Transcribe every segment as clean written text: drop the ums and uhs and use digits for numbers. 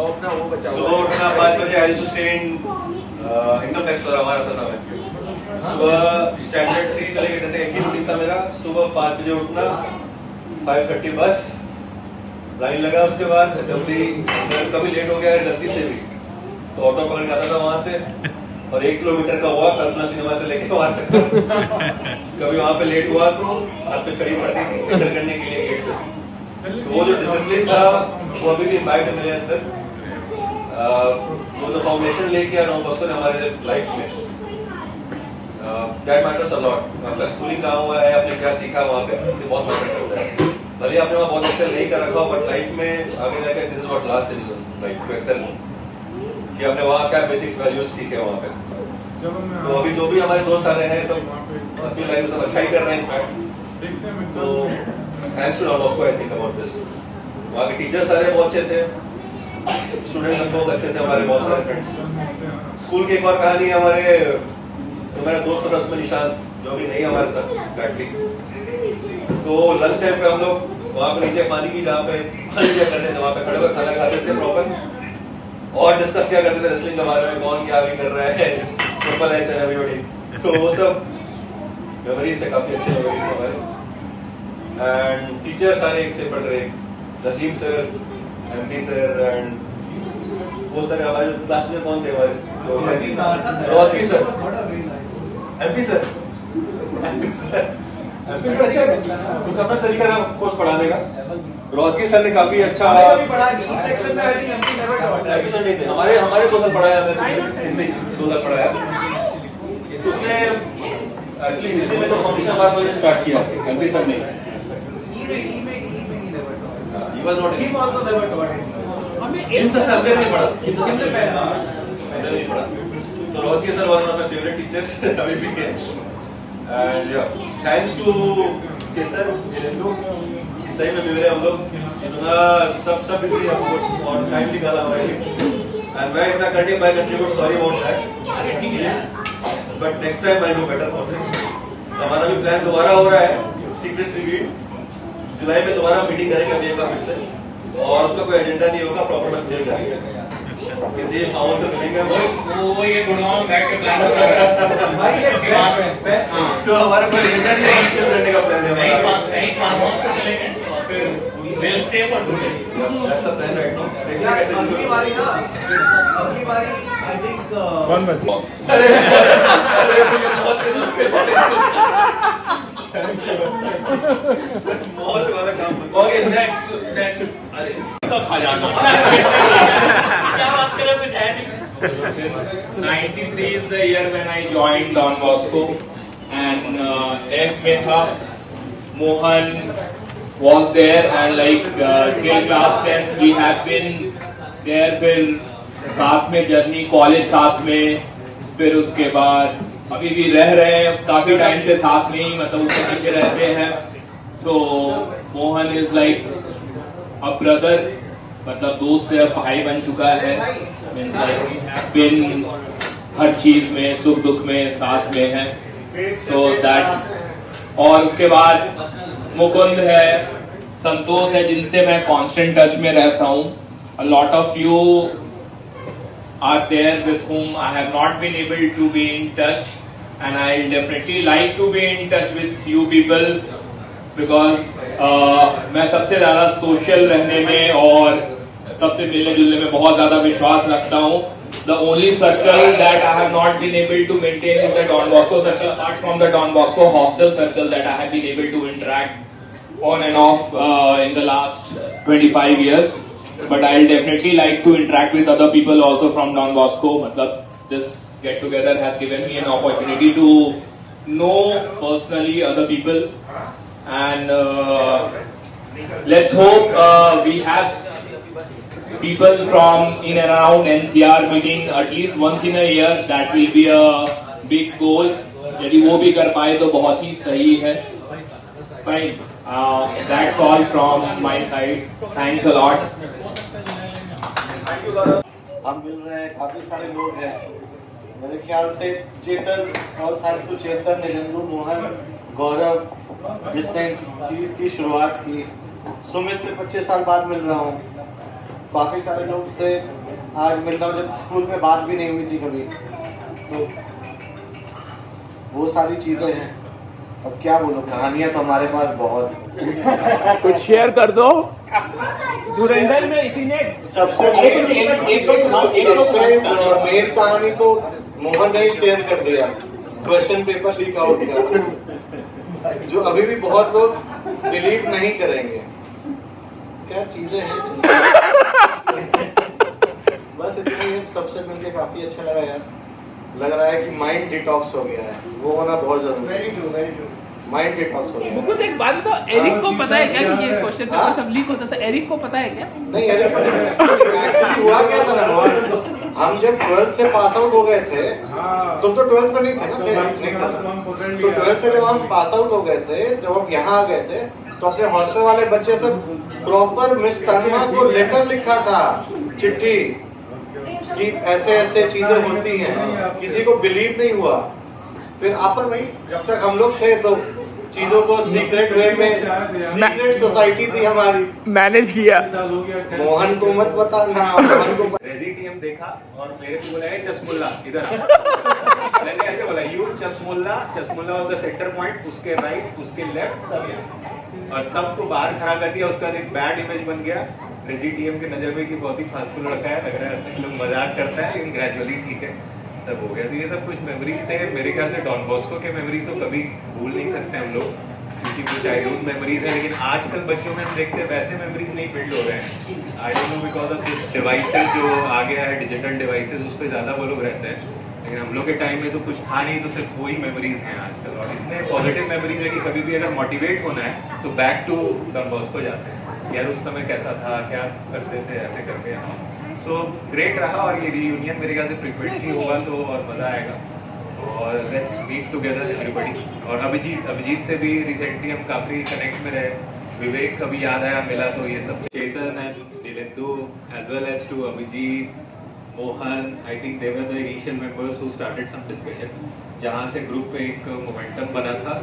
अपना वो बचा सुबह उठना 5 बजे I to stay in income tax वाला हमारा था नाम है। सुबह स्टैंडर्ड 3 से लेकर 10 तक एक ही रूटीन था मेरा। सुबह 5 बजे उठना, 5:30 बस, लाइन लगा, उसके बाद असेंबली। कभी लेट हो गया है गलती से भी तो ऑटो पकड़ के आता था वहां से, और 1 किलोमीटर का वॉक कल्पना सिनेमा से लेके वहां तक। कभी वहां पे लेट हुआ तो हाथ पे छड़ी पड़ती थी एंटर करने के लिए गेट से। तो वो जो डिसिप्लिन था वो अभी भी इम्पैक्ट है मेरे अंदर। वो तो फाउंडेशन लेके आ रहा हूँ बच्चों ने हमारे लाइफ में, दैट मैटर्स अ लॉट। आपका स्कूलिंग कहाँ हुआ है, आपने क्या सीखा वहाँ पे, ये बहुत मैटर करता है। भले आपने वहाँ बहुत एक्सेल नहीं कर रखा हो, बट लाइफ में आगे जाकर this is what last in life to excel, कि आपने वहाँ क्या बेसिक वैल्यूज सीखे वहाँ पे। तो अभी जो भी हमारे दोस्त आ रहे हैं सब अपनी लाइफ में सब अच्छा ही कर रहे हैं इनफैक्ट। तो thanks to Don Bosco I think about this. वहाँ के टीचर सारे बहुत अच्छे थे, स्टूडेंट्स बहुत अच्छे थे हमारे, बहुत सारे फ्रेंड्स। स्कूल की एक और कहानी है हमारे, तो मेरा दोस्त था उसमें निशान, जो भी नहीं हमारे साथ एग्जैक्टली। तो लंच टाइम पे हम लोग वहाँ पे नीचे पानी की जहाँ पे पानी क्या करते थे वहाँ पे खड़े हुए खाना खाते थे प्रॉपर, और डिस्कस क्या करते थे रेसलिंग के बारे में, कौन क्या भी कर रहा है, ट्रिपल एच एंड एवरीबॉडी। तो वो सब मेमोरीज थे, काफी अच्छे मेमोरीज थे हमारे। एंड टीचर सारे एक से पढ़ रहे, Naseem sir, MP sir, and बहुत सारे हमारे क्लास में कौन थे हमारे, Rohti sir, MP sir, MP sir अच्छा उनका अपना तरीका था कोर्स पढ़ाने का। रोहती सर ने काफी अच्छा सेक्शन में एमपी सर नहीं थे हमारे 2 साल पढ़ाया, हिंदी 2 साल पढ़ाया। उसने एक्चुअली हिंदी में तो फाउंडेशन हमारा तो स्टार्ट किया एमपी सर ने। He was not. He also never taught it. इन सबसे हमने नहीं पढ़ा, हमने नहीं पढ़ा। तो Rohti sir was one of my favourite teachers अभी भी है। And thanks to Chetan Jinendra, सही में मिले हम लोग, इतना सब बिजी है और टाइम निकाला हमारे लिए। एंड मैं इतना करने by contribute sorry about that, but next time I do better for this. हमारा भी प्लान दोबारा हो रहा है, सीक्रेट रिव्यू जुलाई में दोबारा मीटिंग करेंगे अभी एक बार फिर से, और उसका कोई एजेंडा नहीं होगा, प्रॉपर हम शेयर करेंगे किसी फाउंड से मिलेंगे वो ये गुड़गांव बैठ के प्लान होता है। तो हमारा कोई एजेंडा नहीं है, शेयर करने का प्लान है कौन बचा? बहुत वाला काम। ओके नेक्स्ट तो खा जाना क्या बात करें, कुछ है नहीं। 93 is the year when I joined Don Bosco, and F में था, Mohan was there, and like till class 10 we have been there। फिर साथ में जर्नी, कॉलेज साथ में, फिर उसके बाद अभी भी रह रहे हैं काफी टाइम से साथ में ही, मतलब ऊपर नीचे रहते हैं। तो Mohan is like a brother, मतलब दोस्त है, भाई बन चुका है। बिन हर चीज में, सुख दुख में साथ में है। सो दैट, और उसके बाद मुकुंद है, संतोष है, जिनसे मैं कांस्टेंट टच में रहता हूँ। A lot of you are there with whom I have not been able to be in touch, and I'll definitely like to be in touch with you people, because मैं सबसे ज्यादा social रहने में और सबसे मिलने जुलने में बहुत ज्यादा विश्वास रखता हूँ। The only circle that I have not been able to maintain is the Don Bosco circle, apart from the Don Bosco hostel circle that I have been able to interact on and off in the last 25 years. But I'll definitely like to interact with other people also from Don Bosco. Matlab, this get together has given me an opportunity to know personally other people, and let's hope we have people from in and around NCR meeting at least once in a year. That will be a big goal. यदि वो भी कर पाए तो बहुत ही सही है। Fine. That's all from my side. Thanks a lot. हम मिल रहे हैं, काफी सारे लोग हैं मेरे ख्याल से। चेतन और थैंक्स टू चेतन, निजेंद्र, मोहन, गौरव, जिसने इस चीज की शुरुआत की। सुमित से 25 साल बाद मिल रहा हूँ। काफ़ी सारे लोग से आज मिल रहा हूँ, जब स्कूल में बात भी नहीं हुई थी कभी, तो वो सारी चीज़ें हैं। अब क्या बोलो, कहानियाँ तो हमारे पास बहुत हैं। कुछ शेयर कर दो। धुरंधर में इसी ने सबसे मेन कहानी तो मोहन ने शेयर कर दिया, क्वेश्चन पेपर लीक आउट का, जो अभी भी बहुत लोग बिलीव नहीं करेंगे। क्या चीजें हैं। बस इतना ही, सबसे मिलके काफी अच्छा लगा यार। लग रहा है कि माइंड डिटॉक्स हो गया है, वो होना बहुत जरूरी है। Very true. माइंड डिटॉक्स हो गया। मुकुंद एक बात बताओ, एरिक को पता है क्या कि ये क्वेश्चन पेपर सब लीक होता था? एरिक को पता है क्या? नहीं, एरिक एक्चुअली हुआ क्या था ना, हम जब 12th से पास आउट हो गए थे, तुम तो 12th में नहीं थे ना, तो 12th से जब हम पास आउट हो गए थे, जब हम यहाँ आ गए थे, तो अपने हॉस्टल वाले बच्चे से प्रॉपर मिस तन्मा को लेटर लिखा था, चिट्ठी, कि ऐसे ऐसे चीजें होती हैं। किसी को बिलीव नहीं हुआ। फिर आपस में जब तक हम लोग थे तो चीजों को सीक्रेट वे में, सीक्रेट सोसाइटी थी हमारी, मैनेज किया। मोहन को मत बताना। मोहन को रेजी टीएम देखा और मेरे को बोला है चश्मुल्ला इधर आ। मैंने ऐसे बोला you Chashmulla, Chashmulla was the centre point, उसके राइट उसके लेफ्ट सब यहाँ, और सबको बाहर खड़ा कर दिया। उसका एक बैड इमेज बन गया रेजी टीएम के नजर में कि बहुत ही फालतू लड़का है, लग रहा है लोग मजाक करता है, लेकिन ग्रेजुअली ठीक है सब हो गया। तो ये सब कुछ मेमोरीज थे। मेरे ख्याल से डॉन बॉस्को के मेमोरीज तो कभी भूल नहीं सकते हम लोग, क्योंकि वो चाइल्डहुड मेमोरीज है। लेकिन आजकल बच्चों में हम देखते हैं वैसे मेमोरीज नहीं बिल्ड हो रहे हैं। I don't know because of this devices जो आ गया है, डिजिटल डिवाइसेस, उस पर ज़्यादा वो लोग रहते हैं। लेकिन हम लोग के टाइम में तो कुछ था नहीं, तो सिर्फ वही मेमोरीज हैं आजकल। और इतने पॉजिटिव मेमोरीज है कि कभी भी अगर मोटिवेट होना है तो बैक टू डॉन बॉस्को जाते हैं, यार उस समय कैसा था, क्या करते थे, ऐसे करके। सो ग्रेट रहा। और ये रियूनियन मेरे ख्याल से फ्रिक्वेंटली होगा तो और मज़ा आएगा। और लेट्स मीट टुगेदर एवरीबॉडी। और अभिजीत से भी रिसेंटली हम काफ़ी कनेक्ट में रहे। विवेक कभी याद आया मिला तो ये सब, Chetan and Nilendu as well as to Abhijit, Mohan, I think they were the initial members who started some discussion, जहाँ से ग्रुप पे एक मोमेंटम बना था।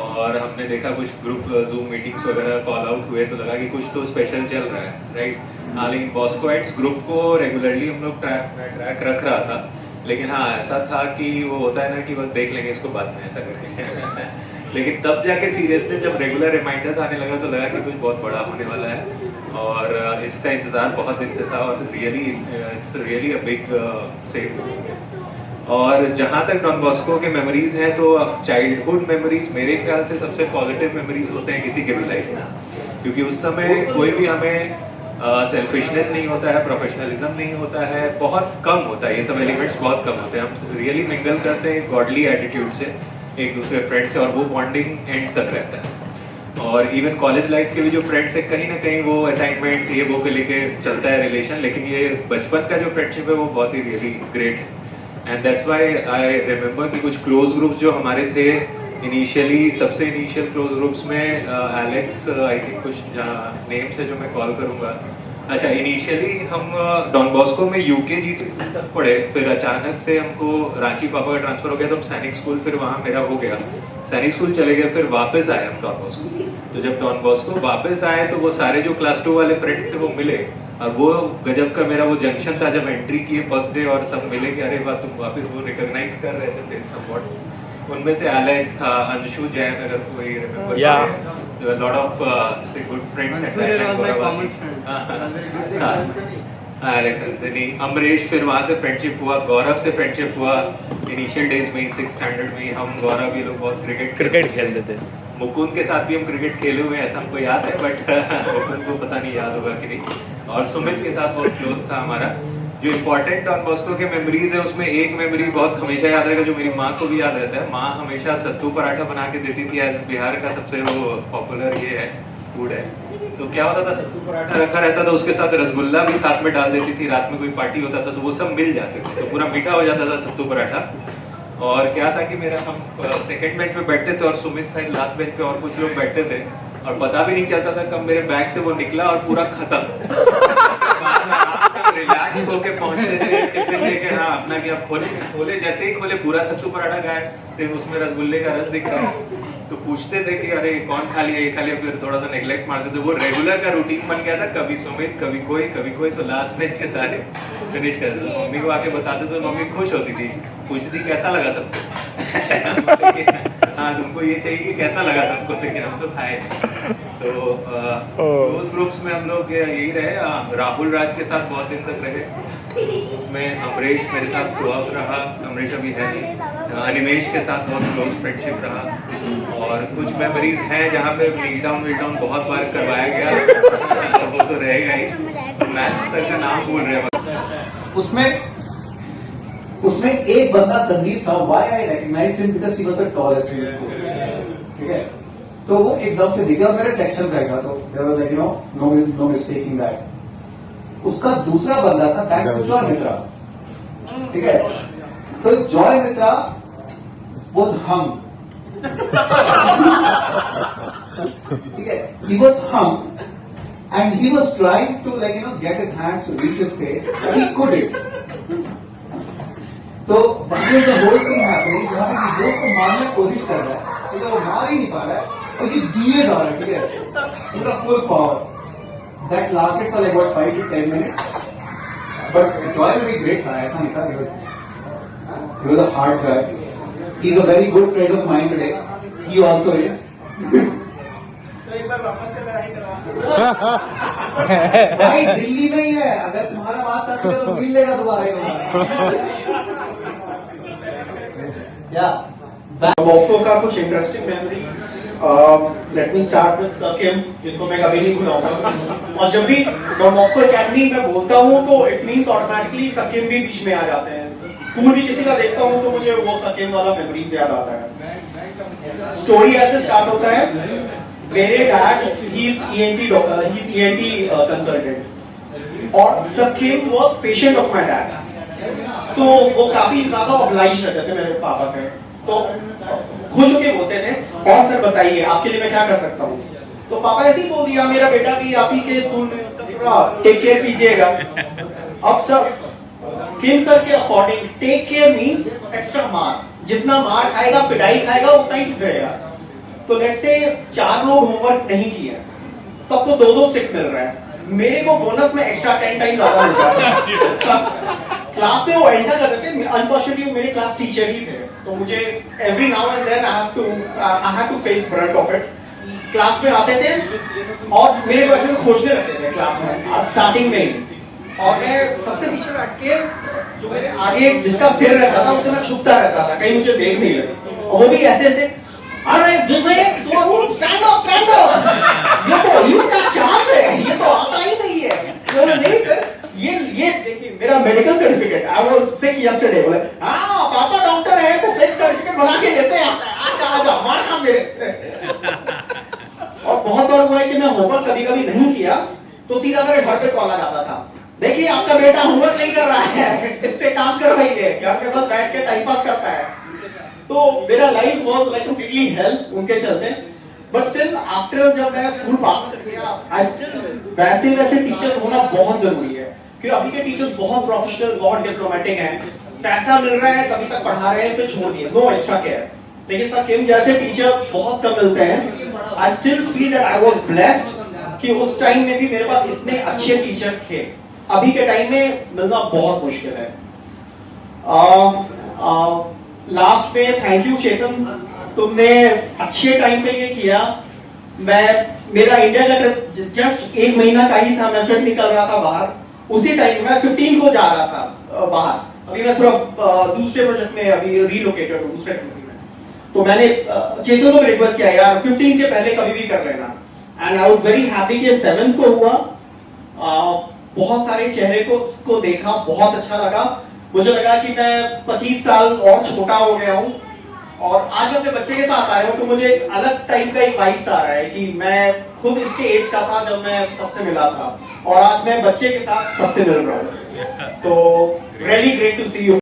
और हमने देखा कुछ ग्रुप जूम मीटिंग्स वगैरह कॉल आउट हुए तो लगा कि कुछ तो स्पेशल चल रहा है, राइट। हाँ, लेकिन बॉस्कोइट्स ग्रुप को रेगुलरली हम लोग ट्रैक रख रहा था। लेकिन हाँ, ऐसा था कि वो होता है ना कि बस देख लेंगे इसको बाद में, ऐसा करके। लेकिन तब जाके सीरियसली जब रेगुलर रिमाइंडर्स आने लगा तो लगा कि कुछ बहुत बड़ा होने वाला है। और इसका इंतज़ार बहुत दिन से था और it's really a big save. और जहाँ तक डॉन बॉस्को के मेमोरीज हैं तो चाइल्डहुड मेमोरीज मेरे ख्याल से सबसे पॉजिटिव मेमोरीज होते हैं किसी के भी लाइफ में, क्योंकि उस समय कोई भी हमें सेल्फिशनेस नहीं होता है, प्रोफेशनलिज्म नहीं होता है, बहुत कम होता है, ये सब एलिमेंट्स बहुत कम होते हैं। हम रियली मिंगल करते हैं गॉडली एटीट्यूड से एक दूसरे फ्रेंड से, और वो बॉन्डिंग एंड तक रहता है। और इवन कॉलेज लाइफ के भी जो फ्रेंड्स है, कहीं ना कहीं वो असाइनमेंट्स ये वो के लेके चलता है रिलेशन, लेकिन ये बचपन का जो फ्रेंडशिप है वो बहुत ही रियली ग्रेट है। And that's why I remember कि कुछ क्लोज ग्रुप्स जो हमारे थे इनिशियली, सबसे इनिशियल क्लोज ग्रुप्स में एलेक्स, आई थिंक कुछ नेम्स है जो मैं कॉल करूंगा। अच्छा, इनिशियली हम डॉन बॉस्को में यूकेजी से तक पढ़े, फिर अचानक से हमको रांची पापा का ट्रांसफर हो गया तो हम सैनिक स्कूल, फिर वहाँ मेरा हो गया, सैनिक स्कूल चले गए, फिर वापस आए हम डॉन बॉस्को। तो जब डॉन बॉस्को वापस आए तो वो सारे जो क्लास 2 वाले फ्रेंड्स थे वो मिले, और वो गजब का मेरा वो जंक्शन था जब एंट्री किए फर्स्ट डे और सब मिले कि अरे वाह तुम वापस, वो रिकॉग्नाइज कर रहे थे फेस समवॉट। उनमें से एलेक्स था, अंशु जैन, अगर कोई remember, lot of good friends at that time. Alex, Anjani, Amrish, फिर वहाँ से फ्रेंडशिप हुआ, गौरव से फ्रेंडशिप हुआ इनिशियल डेज में, 6th स्टैंडर्ड में हम गौरव ये लोग बहुत क्रिकेट खेलते थे। मुकुंद के साथ भी हम क्रिकेट खेले हुए हैं, ऐसा हमको याद है, बट मुकुंद को पता नहीं याद होगा कि नहीं। और सुमित के साथ बहुत क्लोज था हमारा। जो इम्पोर्टेंट डॉन बॉस्को के मेमोरीज है उसमें एक मेमोरी बहुत हमेशा याद रहेगा, जो मेरी माँ को भी याद रहता है। माँ हमेशा सत्तू पराठा बना के देती थी, एज बिहार का सबसे वो पॉपुलर ये है फूड है। तो क्या होता था, सत्तू पराठा रखा रहता था, उसके साथ रसगुल्ला भी साथ में डाल देती थी। रात में कोई पार्टी होता था तो वो सब मिल जाते थे, तो पूरा मीठा हो जाता था सत्तू पराठा। और क्या था कि मेरा हम सेकंड बेंच पे बैठते थे और सुमित शायद लास्ट बेंच पे और कुछ लोग बैठते थे, और पता भी नहीं चलता था कब मेरे बैग से वो निकला और पूरा खत्म। रिलैक्स होके पहुंचते थे टिफिन लेके हाँ अपना कि अब खोले जैसे ही खोले पूरा सत्तू पराठा खाए, सिर्फ उसमें रसगुल्ले का रस दिख रहा है। तो पूछते थे कि अरे कौन खा लिया, ये खा लिया, फिर थोड़ा सा नेग्लेक्ट मारते थे। वो रेगुलर का रूटीन बन गया था, कभी सुमित कभी कोई, तो लास्ट में इसके सारे फिनिश कर देते। मम्मी को आके बताते तो मम्मी खुश होती थी, पूछती थी कैसा लगा सबको। हाँ तुमको ये चाहिए कि कैसा लगा सबको, लेकिन हम तो खाए। तो उस ग्रुप्स में हम लोग यही रहे। राहुल राज के साथ बहुत दिन तक रहे, उसमें अमरीश मेरे साथ थ्रूआउट रहा, अमरीश अभी है नहीं। अनिमेश के साथ बहुत क्लोज फ्रेंडशिप रहा, और कुछ मेमोरीज हैं जहाँ पे मीट डाउन बहुत बार करवाया गया, तो वो तो रहेगा ही। तो मैथ सर का नाम भूल रहे हैं उसमें एक बंदा संदीप था, why I recognise him because he was the tallest in school, ठीक है। तो वो एकदम से दिखा, मेरे सेक्शन का था, तो there was like no mistaking that. उसका दूसरा बंदा था दैट जॉय मित्रा, ठीक है। तो जॉय मित्रा वाज हंग, ठीक है, he was hung and he was trying to get his hands to reach his face, but he couldn't. तो होल थिंग हैपनिंग, जहां पे दोस्त को मारने की कोशिश कर रहा है, ठीक है, वो मार ही नहीं पा रहा है, और ये दिए जा रहा है, ठीक है, पूरा full power. That lasted for like 5 to 10 minutes, but Joy भी ग्रेट था, ऐसा नहीं था। He was a hard guy, he is a very good friend of mine today, he also is. तो एक बार वापस से लड़ाई करवा। भाई दिल्ली में ही है, अगर तुम्हारा बात चाहते हो तो मिल लेगा दोबारा ही होगा। मॉस्को का कुछ interesting memories. Let me start with Sakim, जिनको मैं कभी नहीं भुलाऊंगा। और जब भी मॉस्को एकेडमी में बोलता हूँ तो इट मीन्स ऑटोमेटिकली सकिम भी बीच में आ जाते हैं। स्कूल भी किसी का देखता हूँ तो मुझे वो सकिम वाला मेमोरीज याद आता है। स्टोरी ऐसे स्टार्ट होता है, मेरे dad he is ENT doctor, he is ENT consultant, और Sakim was patient of my dad. तो वो काफी ज्यादा ऑब्लाइज रहते थे मेरे पापा से, तो खुश होके बोलते थे, और सर बताइए आपके लिए मैं क्या कर सकता हूँ। तो पापा ऐसे ही बोल दिया, मेरा बेटा भी आप ही के स्कूल में, उसका थोड़ा टेक केयर कीजिएगा। अब सर किम सर के according take care means extra मार, जितना मार खाएगा, पिटाई खाएगा, उतना ही सुधरेगा। तो लेट्स से 4 लोग होमवर्क नहीं किए, सबको 2-2 स्टिक मिल रहा है, मेरे को बोनस में एक्स्ट्रा 10 टाइम ज्यादा मिल जाता है। क्लास में वो एंटर कर देते थे, अनफॉर्चुनेटली मेरे क्लास टीचर ही थे, तो मुझे every now and then I have to face front of it. Class में आते थे और मेरे को ऐसे खोजने लगते थे क्लास में स्टार्टिंग में ही, और मैं सबसे पीछे बैठ के जो मेरे आगे जिसका सिर रहता था उससे मैं छुपता रहता था, कहीं मुझे देख नहीं लगे। और वो भी ऐसे ऐसे, अरे स्टैंड अप, ये तो यूं का चांस है, ये तो आता ही नहीं है। तो नहीं सर, ये देखिए मेरा medical certificate, I was sick yesterday. बोले हाँ पापा डॉक्टर है तो फेक सर्टिफिकेट बना के लेते हैं, आजा मार खा मेरे। और बहुत बार हुआ है कि मैं होमवर्क कभी कभी नहीं किया तो सीधा मेरे घर पे कॉल आ जाता था, देखिए आपका बेटा होमवर्क नहीं कर रहा है, इससे काम करवाइए, घर के पास बैठ के टाइम पास करता है। तो मेरा life was like completely help उनके चलते। बट स्टिल आफ्टर जब मैं स्कूल पास कर गया, आई स्टिल वैसे टीचर्स होना बहुत जरूरी है, क्योंकि अभी के टीचर्स बहुत प्रोफेशनल, बहुत डिप्लोमेटिक हैं, पैसा मिल रहा है, कभी तक पढ़ा रहे हैं, फिर छोड़ दिए, नो एक्स्ट्रा केयर। लेकिन सर किम जैसे टीचर बहुत कम मिलते हैं। I still feel that I was blessed कि उस टाइम में भी मेरे पास इतने अच्छे टीचर थे। अभी के टाइम में मिलना बहुत मुश्किल है। लास्ट में थैंक यू चेतन, तुमने अच्छे टाइम पे ये किया। मेरा इंडिया का ट्रिप जस्ट 1 महीना का ही था, मैं फिर निकल रहा था बाहर, उसी टाइम मैं 15 को जा रहा था बाहर। अभी मैं थोड़ा दूसरे प्रोजेक्ट में अभी रिलोकेटेड हूँ दूसरे कंट्री में, तो मैंने चेतन को रिक्वेस्ट किया यार 15 के पहले कभी भी कर लेना। And I was very happy कि 7 को हुआ। बहुत सारे चेहरे को देखा, बहुत अच्छा लगा। मुझे लगा कि मैं 25 साल और छोटा हो गया हूँ, और आज अपने बच्चे के साथ आया हूँ तो मुझे एक अलग टाइप का एक वाइब्स आ रहा है कि मैं खुद इसके एज का था जब मैं सबसे मिला था, और आज मैं बच्चे के साथ सबसे मिल रहा हूँ। तो really great to see you.